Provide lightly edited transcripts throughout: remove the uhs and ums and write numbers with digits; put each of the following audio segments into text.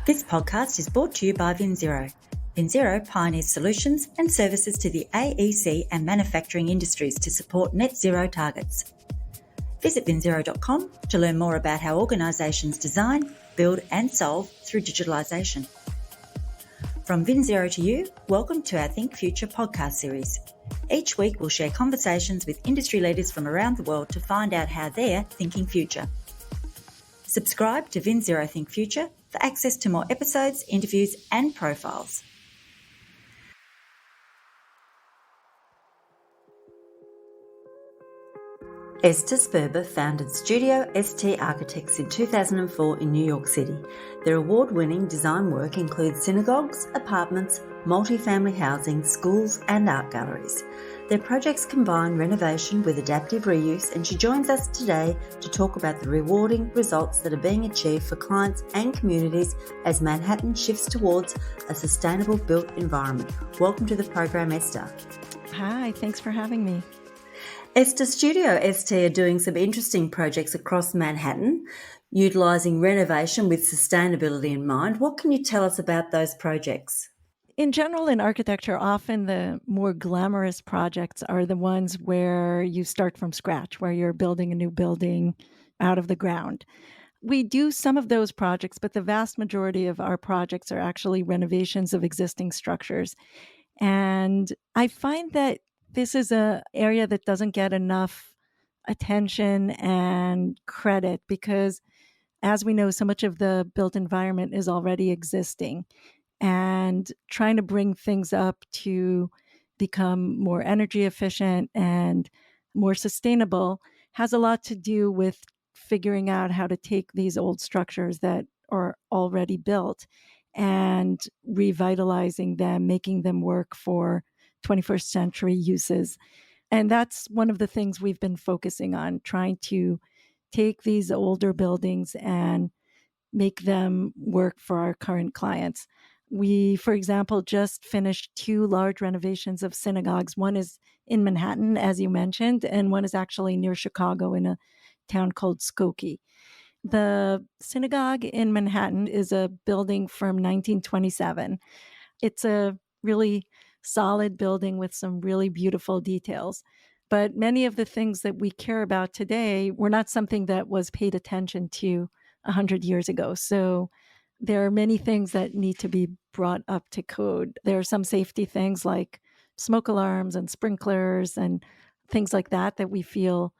This podcast is brought to you by VinZero. VinZero pioneers solutions and services to the AEC and manufacturing industries to support net zero targets. Visit vinzero.com to learn more about how organisations design, build and solve through digitalisation. From VinZero to you, welcome to our Think Future podcast series. Each week we'll share conversations with industry leaders from around the world to find out how they're thinking future. Subscribe to VinZero Think Future for access to more episodes, interviews and profiles. Esther Sperber founded Studio ST Architects in 2004 in New York City. Their award-winning design work includes synagogues, apartments, multi-family housing, schools and art galleries. Their projects combine renovation with adaptive reuse, and she joins us today to talk about the rewarding results that are being achieved for clients and communities as Manhattan shifts towards a sustainable built environment. Welcome to the program, Esther. Hi, thanks for having me. Esther, Studio ST are doing some interesting projects across Manhattan, utilising renovation with sustainability in mind. What can you tell us about those projects? In general, in architecture, often the more glamorous projects are the ones where you start from scratch, where you're building a new building out of the ground. We do some of those projects, but the vast majority of our projects are actually renovations of existing structures. And I find that this is an area that doesn't get enough attention and credit because, as we know, so much of the built environment is already existing. And trying to bring things up to become more energy efficient and more sustainable has a lot to do with figuring out how to take these old structures that are already built and revitalizing them, making them work for 21st century uses. And that's one of the things we've been focusing on, trying to take these older buildings and make them work for our current clients. We, for example, just finished 2 large renovations of synagogues. One is in Manhattan, as you mentioned, and one is actually near Chicago in a town called Skokie. The synagogue in Manhattan is a building from 1927. It's a really solid building with some really beautiful details. But many of the things that we care about today were not something that was paid attention to 100 years ago. So there are many things that need to be brought up to code. There are some safety things like smoke alarms and sprinklers and things like that that we feel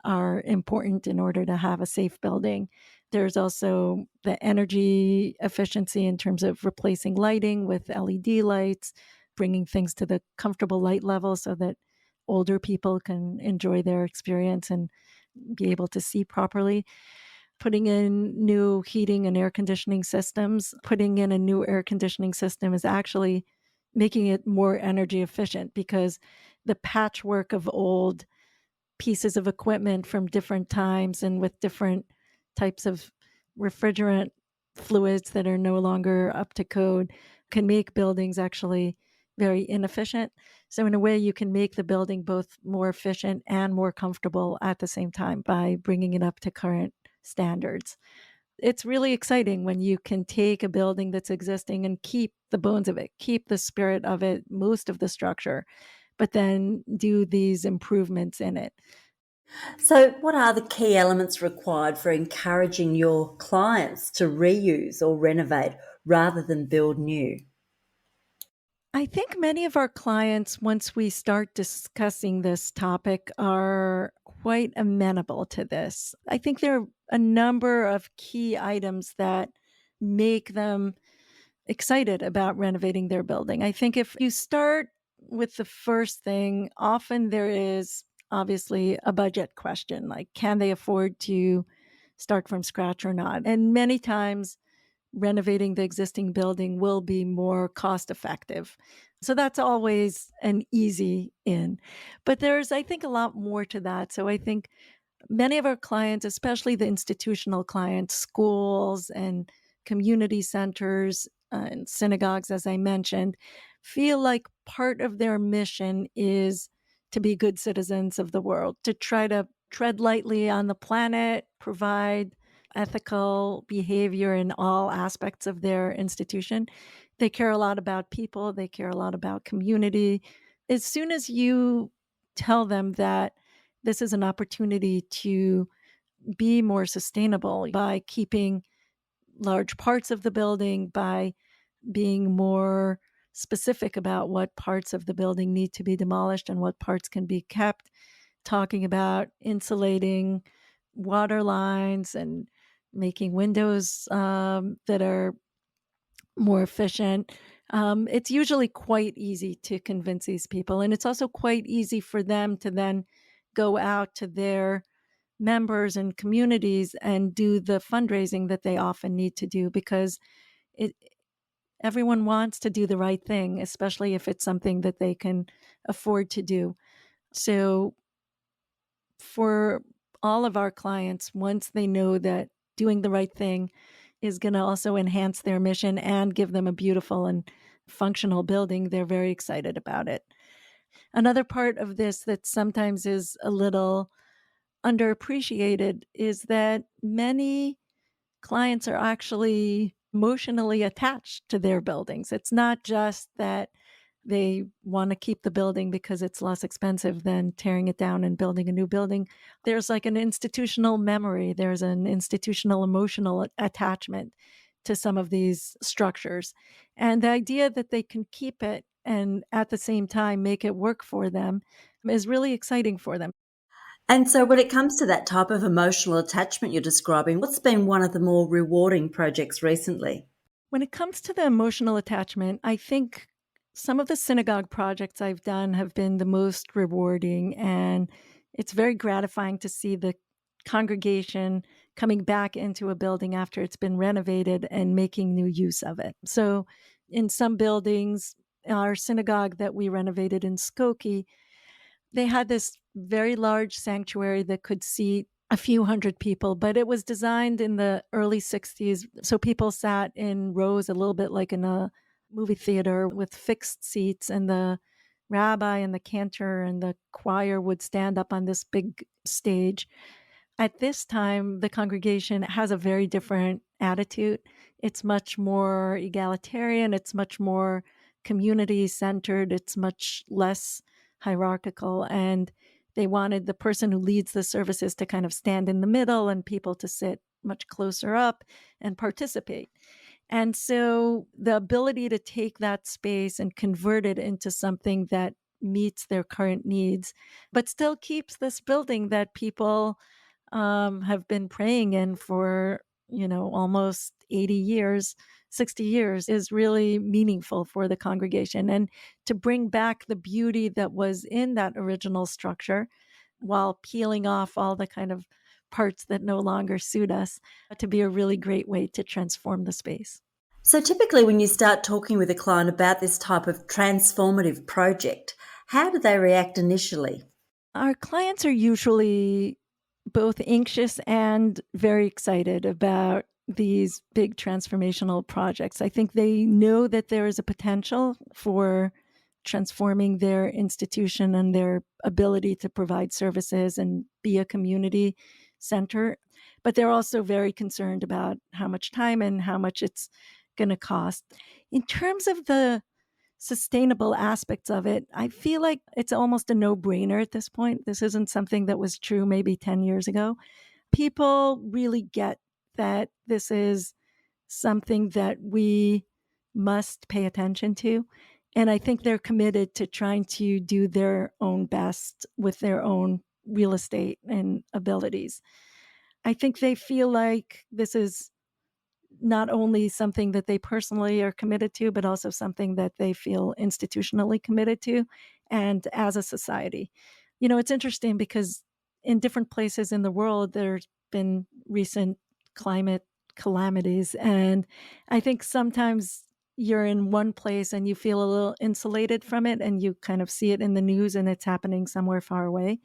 are important in order to have a safe building. There's also the energy efficiency in terms of replacing lighting with LED lights, bringing things to the comfortable light level so that older people can enjoy their experience and be able to see properly. Putting in new heating and air conditioning systems. Putting in a new air conditioning system is actually making it more energy efficient because the patchwork of old pieces of equipment from different times and with different types of refrigerant fluids that are no longer up to code can make buildings actually very inefficient. So in a way, you can make the building both more efficient and more comfortable at the same time by bringing it up to current standards. It's really exciting when you can take a building that's existing and keep the bones of it, keep the spirit of it, most of the structure, but then do these improvements in it. So what are the key elements required for encouraging your clients to reuse or renovate rather than build new? I think many of our clients, once we start discussing this topic, are quite amenable to this. I think there are a number of key items that make them excited about renovating their building. I think if you start with the first thing, often there is obviously a budget question, like can they afford to start from scratch or not? And many times renovating the existing building will be more cost effective. So that's always an easy in. But there's, I think, a lot more to that. So I think many of our clients, especially the institutional clients, schools and community centers and synagogues, as I mentioned, feel like part of their mission is to be good citizens of the world, to try to tread lightly on the planet, provide ethical behavior in all aspects of their institution. They care a lot about people, they care a lot about community. As soon as you tell them that this is an opportunity to be more sustainable by keeping large parts of the building, by being more specific about what parts of the building need to be demolished and what parts can be kept, talking about insulating water lines and making windows that are more efficient. It's usually quite easy to convince these people. And it's also quite easy for them to then go out to their members and communities and do the fundraising that they often need to do, because it, everyone wants to do the right thing, especially if it's something that they can afford to do. So for all of our clients, once they know that doing the right thing is going to also enhance their mission and give them a beautiful and functional building, they're very excited about it. Another part of this that sometimes is a little underappreciated is that many clients are actually emotionally attached to their buildings. It's not just that they want to keep the building because it's less expensive than tearing it down and building a new building. There's like an institutional memory, there's an institutional emotional attachment to some of these structures. And the idea that they can keep it and at the same time make it work for them is really exciting for them. And so, when it comes to that type of emotional attachment you're describing, what's been one of the more rewarding projects recently? When it comes to the emotional attachment, I think some of the synagogue projects I've done have been the most rewarding, and it's very gratifying to see the congregation coming back into a building after it's been renovated and making new use of it. So, in some buildings, our synagogue that we renovated in Skokie, they had this very large sanctuary that could seat a few hundred people, but it was designed in the early 60s. So people sat in rows a little bit like in a movie theater with fixed seats, and the rabbi and the cantor and the choir would stand up on this big stage. At this time, the congregation has a very different attitude. It's much more egalitarian, it's much more community centered, it's much less hierarchical. And they wanted the person who leads the services to kind of stand in the middle and people to sit much closer up and participate. And so the ability to take that space and convert it into something that meets their current needs, but still keeps this building that people have been praying in for, almost 80 years, 60 years, is really meaningful for the congregation. And to bring back the beauty that was in that original structure while peeling off all the kind of parts that no longer suit us, to be a really great way to transform the space. So, typically, when you start talking with a client about this type of transformative project, how do they react initially? Our clients are usually both anxious and very excited about these big transformational projects. I think they know that there is a potential for transforming their institution and their ability to provide services and be a community center. But they're also very concerned about how much time and how much it's going to cost. In terms of the sustainable aspects of it, I feel like it's almost a no-brainer at this point. This isn't something that was true maybe 10 years ago. People really get that this is something that we must pay attention to. And I think they're committed to trying to do their own best with their own real estate and abilities. I think they feel like this is not only something that they personally are committed to, but also something that they feel institutionally committed to and as a society. It's interesting because in different places in the world, there's been recent climate calamities. And I think sometimes you're in one place and you feel a little insulated from it and you kind of see it in the news and it's happening somewhere far away.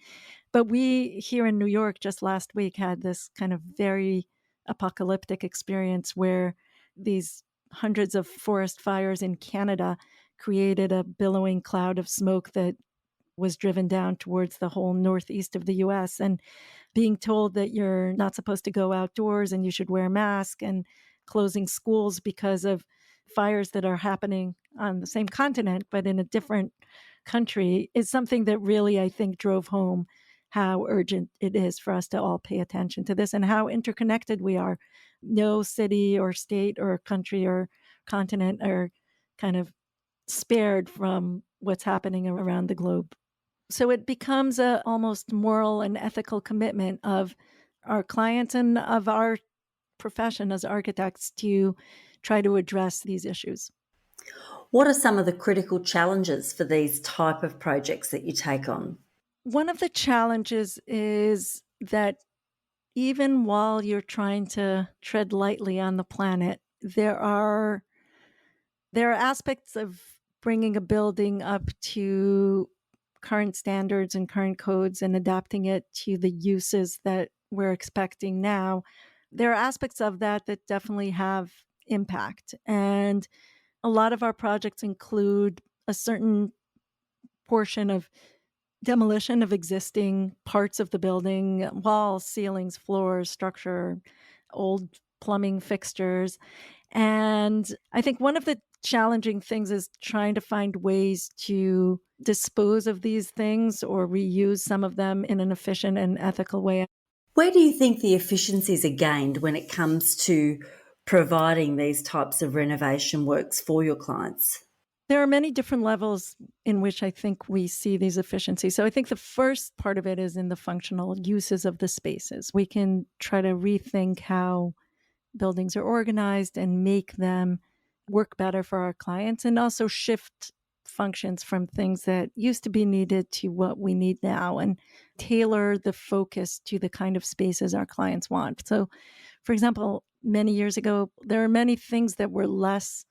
But we here in New York just last week had this kind of very apocalyptic experience where these hundreds of forest fires in Canada created a billowing cloud of smoke that was driven down towards the whole northeast of the US. And being told that you're not supposed to go outdoors and you should wear a mask, and closing schools because of fires that are happening on the same continent but in a different country is something that really, I think, drove home how urgent it is for us to all pay attention to this and how interconnected we are. No city or state or country or continent are kind of spared from what's happening around the globe. So it becomes a almost moral and ethical commitment of our clients and of our profession as architects to try to address these issues. What are some of the critical challenges for these type of projects that you take on? One of the challenges is that even while you're trying to tread lightly on the planet, there are aspects of bringing a building up to current standards and current codes and adapting it to the uses that we're expecting now. There are aspects of that that definitely have impact. And a lot of our projects include a certain portion of demolition of existing parts of the building, walls, ceilings, floors, structure, old plumbing fixtures. And I think one of the challenging things is trying to find ways to dispose of these things or reuse some of them in an efficient and ethical way. Where do you think the efficiencies are gained when it comes to providing these types of renovation works for your clients? There are many different levels in which I think we see these efficiencies. So I think the first part of it is in the functional uses of the spaces. We can try to rethink how buildings are organized and make them work better for our clients, and also shift functions from things that used to be needed to what we need now, and tailor the focus to the kind of spaces our clients want. So, for example, many years ago, there are many things that were less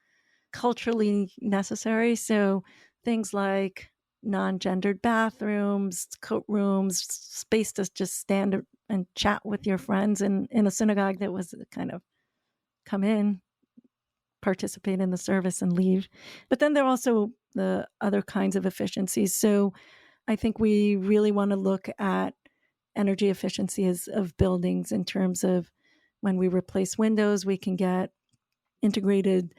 culturally necessary. So things like non-gendered bathrooms, coat rooms, space to just stand and chat with your friends in a synagogue that was kind of come in, participate in the service, and leave. But then there are also the other kinds of efficiencies. So I think we really want to look at energy efficiency of buildings in terms of when we replace windows, we can get integrated,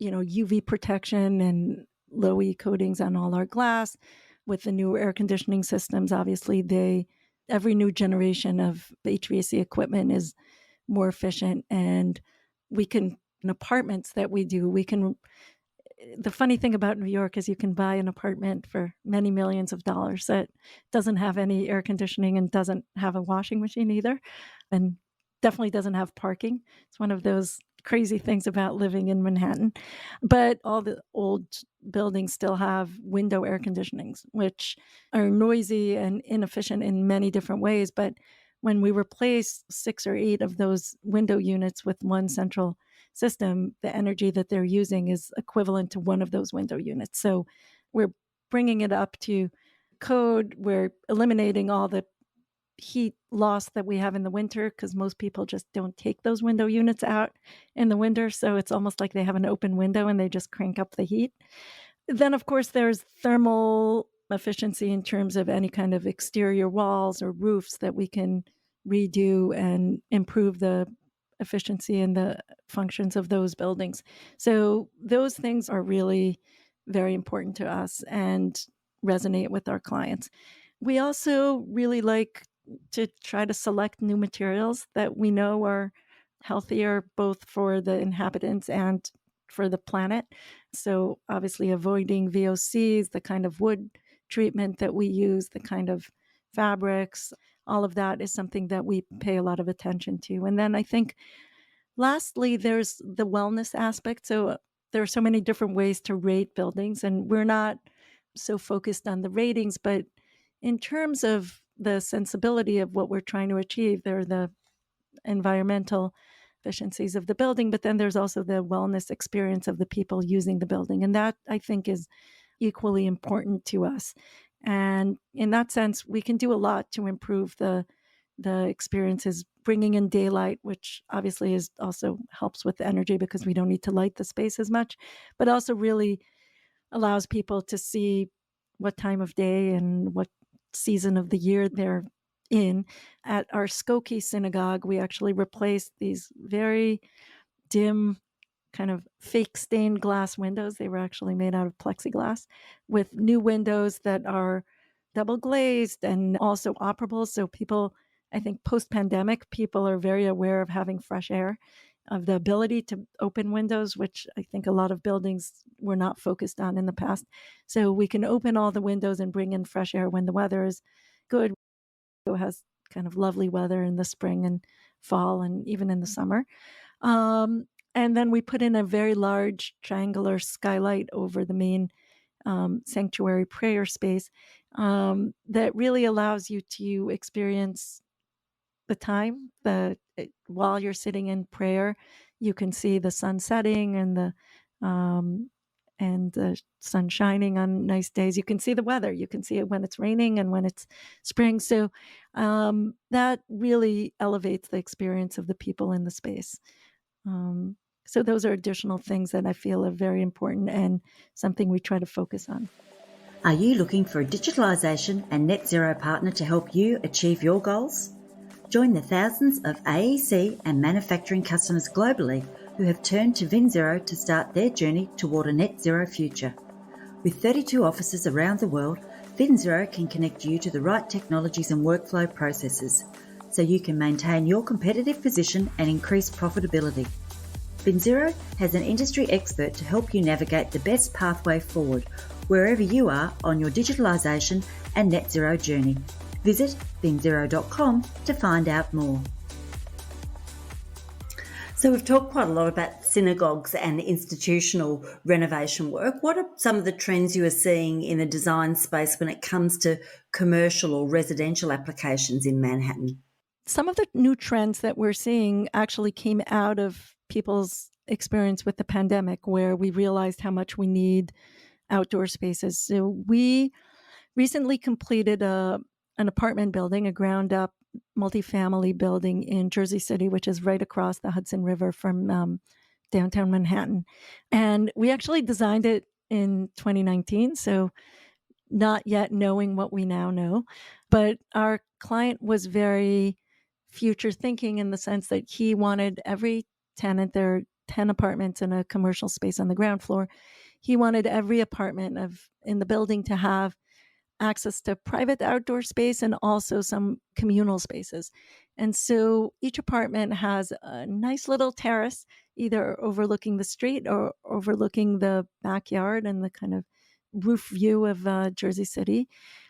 UV protection and low E coatings on all our glass. With the new air conditioning systems, obviously every new generation of HVAC equipment is more efficient, and we can, in apartments that we do, the funny thing about New York is you can buy an apartment for many millions of dollars that doesn't have any air conditioning and doesn't have a washing machine either, and definitely doesn't have parking. It's one of those crazy things about living in Manhattan. But all the old buildings still have window air conditionings, which are noisy and inefficient in many different ways. But when we replace 6 or 8 of those window units with one central system, the energy that they're using is equivalent to one of those window units. So we're bringing it up to code. We're eliminating all the heat loss that we have in the winter because most people just don't take those window units out in the winter. So it's almost like they have an open window and they just crank up the heat. Then, of course, there's thermal efficiency in terms of any kind of exterior walls or roofs that we can redo and improve the efficiency and the functions of those buildings. So those things are really very important to us and resonate with our clients. We also really like to try to select new materials that we know are healthier both for the inhabitants and for the planet. So obviously avoiding VOCs, the kind of wood treatment that we use, the kind of fabrics, all of that is something that we pay a lot of attention to. And then I think lastly, there's the wellness aspect. So there are so many different ways to rate buildings, and we're not so focused on the ratings, but in terms of the sensibility of what we're trying to achieve, there are the environmental efficiencies of the building, but then there's also the wellness experience of the people using the building. And that, I think, is equally important to us. And in that sense, we can do a lot to improve the experiences, bringing in daylight, which obviously is also helps with the energy because we don't need to light the space as much, but also really allows people to see what time of day and what season of the year they're in. At our Skokie synagogue, we actually replaced these very dim, kind of fake stained glass windows. They were actually made out of plexiglass with new windows that are double glazed and also operable. So people, I think post pandemic, people are very aware of having fresh air, of the ability to open windows, which I think a lot of buildings were not focused on in the past. So we can open all the windows and bring in fresh air when the weather is good. It has kind of lovely weather in the spring and fall and even in the summer. And then we put in a very large triangular skylight over the main sanctuary prayer space that really allows you to experience the time while you're sitting in prayer. You can see the sun setting um, and the sun shining on nice days. You can see the weather. You can see it when it's raining and when it's spring. So that really elevates the experience of the people in the space. So those are additional things that I feel are very important and something we try to focus on. Are you looking for a digitalisation and net zero partner to help you achieve your goals? Join the thousands of AEC and manufacturing customers globally who have turned to VinZero to start their journey toward a net zero future. With 32 offices around the world, VinZero can connect you to the right technologies and workflow processes so you can maintain your competitive position and increase profitability. VinZero has an industry expert to help you navigate the best pathway forward wherever you are on your digitalisation and net zero journey. Visit vinzero.com to find out more. So we've talked quite a lot about synagogues and institutional renovation work. What are some of the trends you are seeing in the design space when it comes to commercial or residential applications in Manhattan? Some of the new trends that we're seeing actually came out of people's experience with the pandemic, where we realized how much we need outdoor spaces. So we recently completed an apartment building, a ground up multifamily building in Jersey City, which is right across the Hudson River from downtown Manhattan. And we actually designed it in 2019. So not yet knowing what we now know, but our client was very future thinking in the sense that he wanted every tenant, there are 10 apartments in a commercial space on the ground floor. He wanted every apartment in the building to have access to private outdoor space and also some communal spaces. And so each apartment has a nice little terrace, either overlooking the street or overlooking the backyard and the kind of roof view of Jersey City.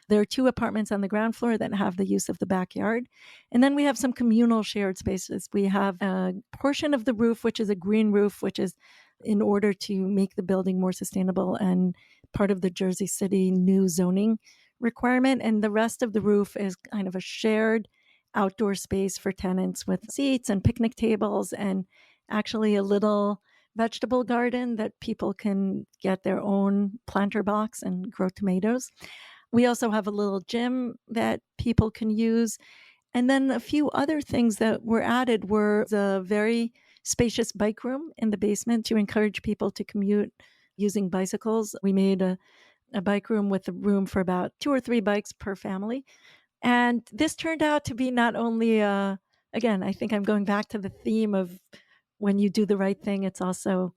There are 2 apartments on the ground floor that have the use of the backyard. And then we have some communal shared spaces. We have a portion of the roof, which is a green roof, which is in order to make the building more sustainable and part of the Jersey City new zoning requirement. And the rest of the roof is kind of a shared outdoor space for tenants with seats and picnic tables and actually a little vegetable garden that people can get their own planter box and grow tomatoes. We also have a little gym that people can use. And then a few other things that were added were the very spacious bike room in the basement to encourage people to commute using bicycles. We made a bike room with a room for about 2 or 3 bikes per family. And this turned out to be not only, again, I think I'm going back to the theme of when you do the right thing, it's also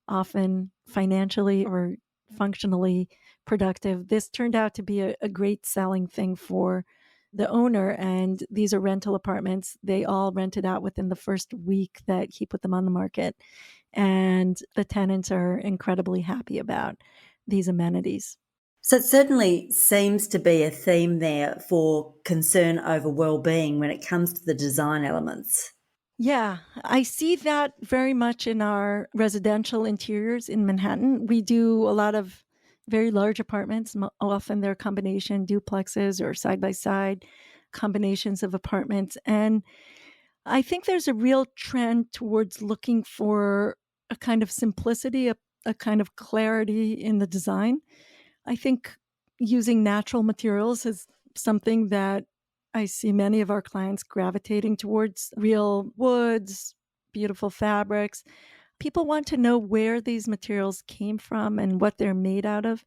often financially or functionally productive. This turned out to be a great selling thing for the owner. And these are rental apartments. They all rented out within the first week that he put them on the market. And the tenants are incredibly happy about these amenities. So it certainly seems to be a theme there for concern over well-being when it comes to the design elements. Yeah, I see that very much in our residential interiors in Manhattan. We do a lot of very large apartments. Often they're combination duplexes or side-by-side combinations of apartments. And I think there's a real trend towards looking for a kind of simplicity, a kind of clarity in the design. I think using natural materials is something that I see many of our clients gravitating towards: real woods, beautiful fabrics. People want to know where these materials came from and what they're made out of.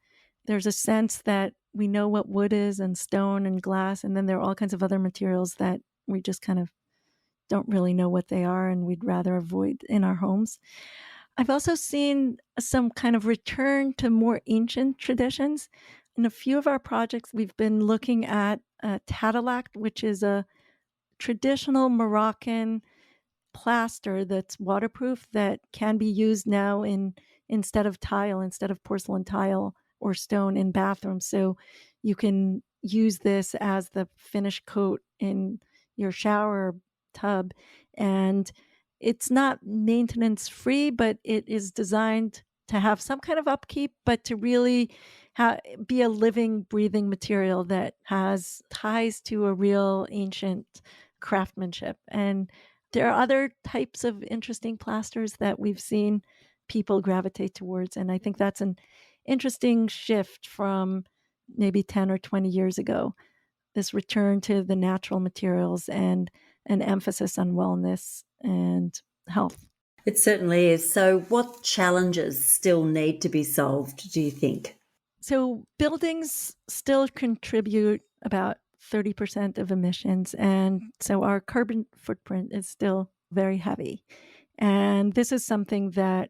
There's a sense that we know what wood is and stone and glass, and then there are all kinds of other materials that we just kind of don't really know what they are and we'd rather avoid in our homes. I've also seen some kind of return to more ancient traditions. In a few of our projects, we've been looking at Tadalak, which is a traditional Moroccan plaster that's waterproof that can be used now instead of porcelain tile or stone in bathrooms. So you can use this as the finish coat in your shower tub. And it's not maintenance free, but it is designed to have some kind of upkeep, but to really be a living, breathing material that has ties to a real ancient craftsmanship. And there are other types of interesting plasters that we've seen people gravitate towards. And I think that's an interesting shift from maybe 10 or 20 years ago, this return to the natural materials and an emphasis on wellness and health. It certainly is. So, what challenges still need to be solved, do you think? So, buildings still contribute about 30% of emissions. And so, our carbon footprint is still very heavy. And this is something that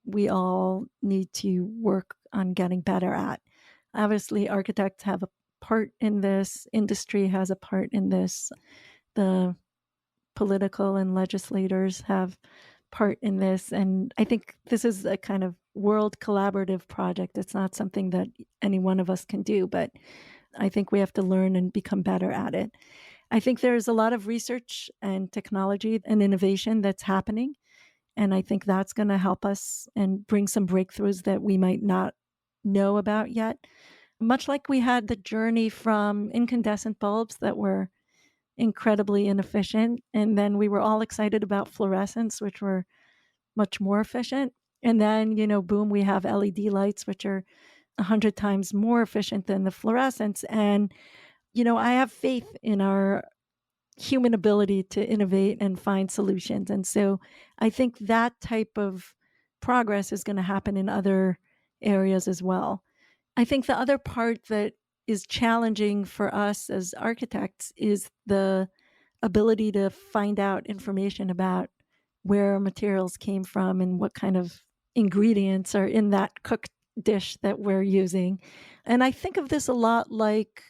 we all need to work on getting better at. Obviously, architects have a part in this, industry has a part in this, the political and legislators have part in this. And I think this is a kind of world collaborative project. It's not something that any one of us can do, but I think we have to learn and become better at it. I think there's a lot of research and technology and innovation that's happening. And I think that's going to help us and bring some breakthroughs that we might not know about yet. Much like we had the journey from incandescent bulbs that were incredibly inefficient. And then we were all excited about fluorescents, which were much more efficient. And then, boom, we have LED lights, which are 100 times more efficient than the fluorescents. And, I have faith in our human ability to innovate and find solutions. And so I think that type of progress is going to happen in other areas as well. I think the other part that is challenging for us as architects is the ability to find out information about where materials came from and what kind of ingredients are in that cooked dish that we're using. And I think of this a lot like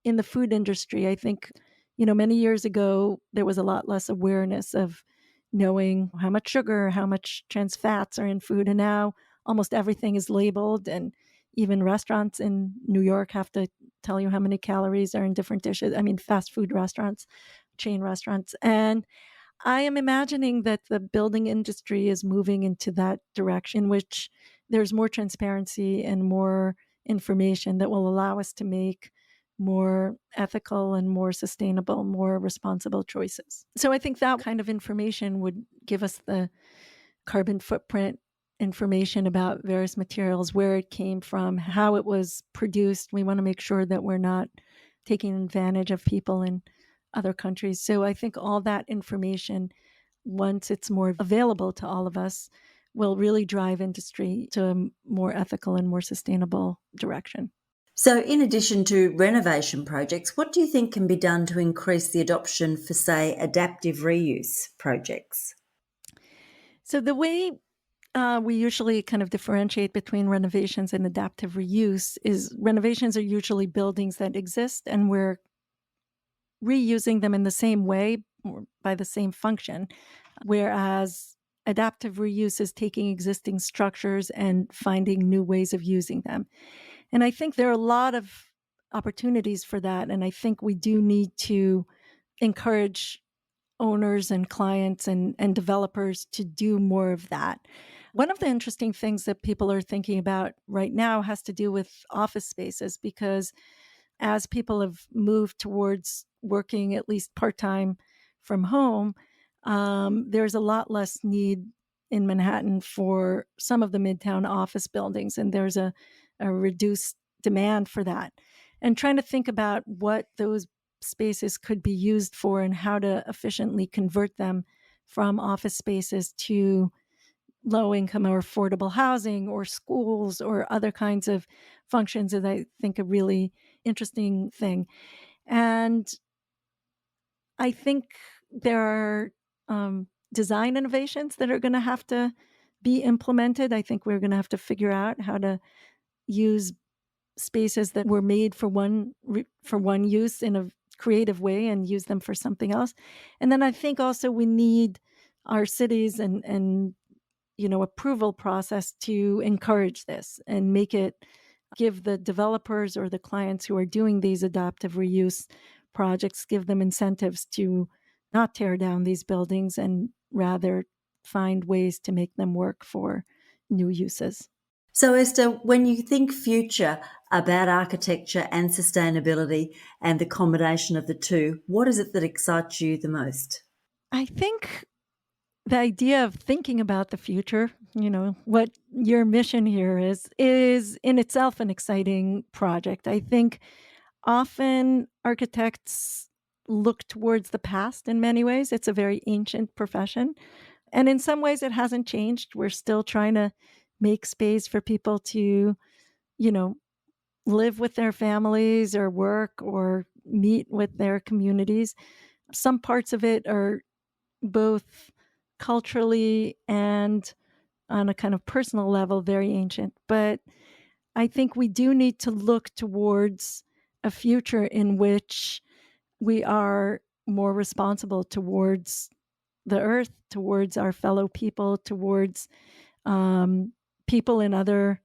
in the food industry. I think, many years ago, there was a lot less awareness of knowing how much sugar, how much trans fats are in food. And now almost everything is labeled, and even restaurants in New York have to tell you how many calories are in different dishes. I mean, fast food restaurants, chain restaurants. And I am imagining that the building industry is moving into that direction, which there's more transparency and more information that will allow us to make more ethical and more sustainable, more responsible choices. So I think that kind of information would give us the carbon footprint information about various materials, where it came from, how it was produced. We want to make sure that we're not taking advantage of people in other countries. So I think all that information, once it's more available to all of us, will really drive industry to a more ethical and more sustainable direction. So, in addition to renovation projects, what do you think can be done to increase the adoption for, say, adaptive reuse projects? So the way we usually kind of differentiate between renovations and adaptive reuse is renovations are usually buildings that exist and we're reusing them in the same way or by the same function, whereas adaptive reuse is taking existing structures and finding new ways of using them. And I think there are a lot of opportunities for that. And I think we do need to encourage owners and clients and developers to do more of that. One of the interesting things that people are thinking about right now has to do with office spaces, because as people have moved towards working at least part-time from home, there's a lot less need in Manhattan for some of the Midtown office buildings, and there's a reduced demand for that. And trying to think about what those spaces could be used for and how to efficiently convert them from office spaces to low income or affordable housing or schools or other kinds of functions is, I think, a really interesting thing. And I think there are design innovations that are going to have to be implemented. I think we're going to have to figure out how to use spaces that were made for one use in a creative way and use them for something else. And then I think also we need our cities and approval process to encourage this and give the developers or the clients who are doing these adaptive reuse projects, give them incentives to not tear down these buildings and rather find ways to make them work for new uses. So, Esther, when you think future about architecture and sustainability and the combination of the two, what is it that excites you the most? I think the idea of thinking about the future, what your mission here is in itself an exciting project. I think often architects look towards the past in many ways. It's a very ancient profession. And in some ways, it hasn't changed. We're still trying to make space for people to, live with their families or work or meet with their communities. Some parts of it are both culturally and on a kind of personal level, very ancient. But I think we do need to look towards a future in which we are more responsible towards the earth, towards our fellow people, towards people in other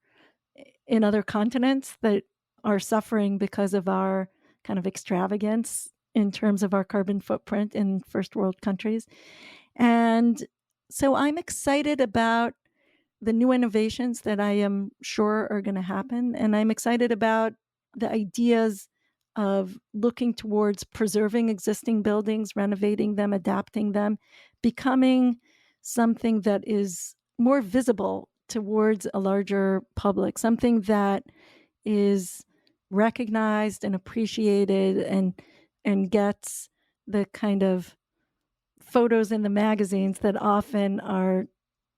continents that are suffering because of our kind of extravagance in terms of our carbon footprint in first world countries. And so I'm excited about the new innovations that I am sure are going to happen. And I'm excited about the ideas of looking towards preserving existing buildings, renovating them, adapting them, becoming something that is more visible towards a larger public, something that is recognized and appreciated and gets the kind of photos in the magazines that often are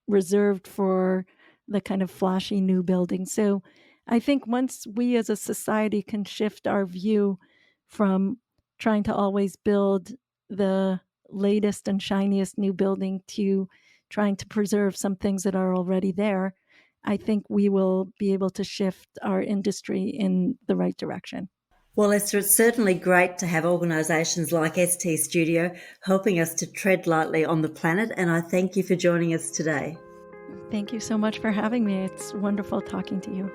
reserved for the kind of flashy new buildings. So I think once we as a society can shift our view from trying to always build the latest and shiniest new building to trying to preserve some things that are already there, I think we will be able to shift our industry in the right direction. Well, Esther, it's certainly great to have organisations like ST Studio helping us to tread lightly on the planet, and I thank you for joining us today. Thank you so much for having me. It's wonderful talking to you.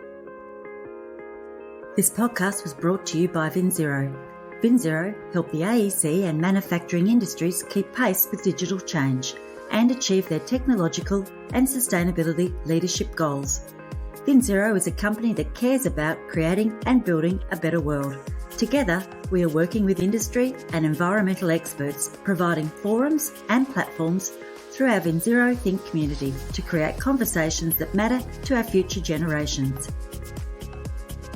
This podcast was brought to you by VinZero. VinZero help the AEC and manufacturing industries keep pace with digital change and achieve their technological and sustainability leadership goals. VinZero is a company that cares about creating and building a better world. Together, we are working with industry and environmental experts, providing forums and platforms through our VinZero Think community to create conversations that matter to our future generations.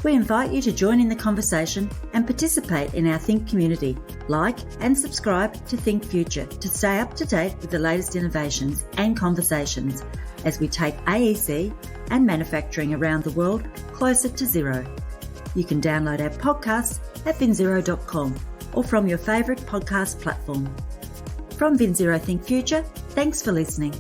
We invite you to join in the conversation and participate in our Think community. Like and subscribe to Think Future to stay up to date with the latest innovations and conversations as we take AEC and manufacturing around the world closer to zero. You can download our podcasts at vinzero.com or from your favourite podcast platform. From VinZero Think Future, thanks for listening.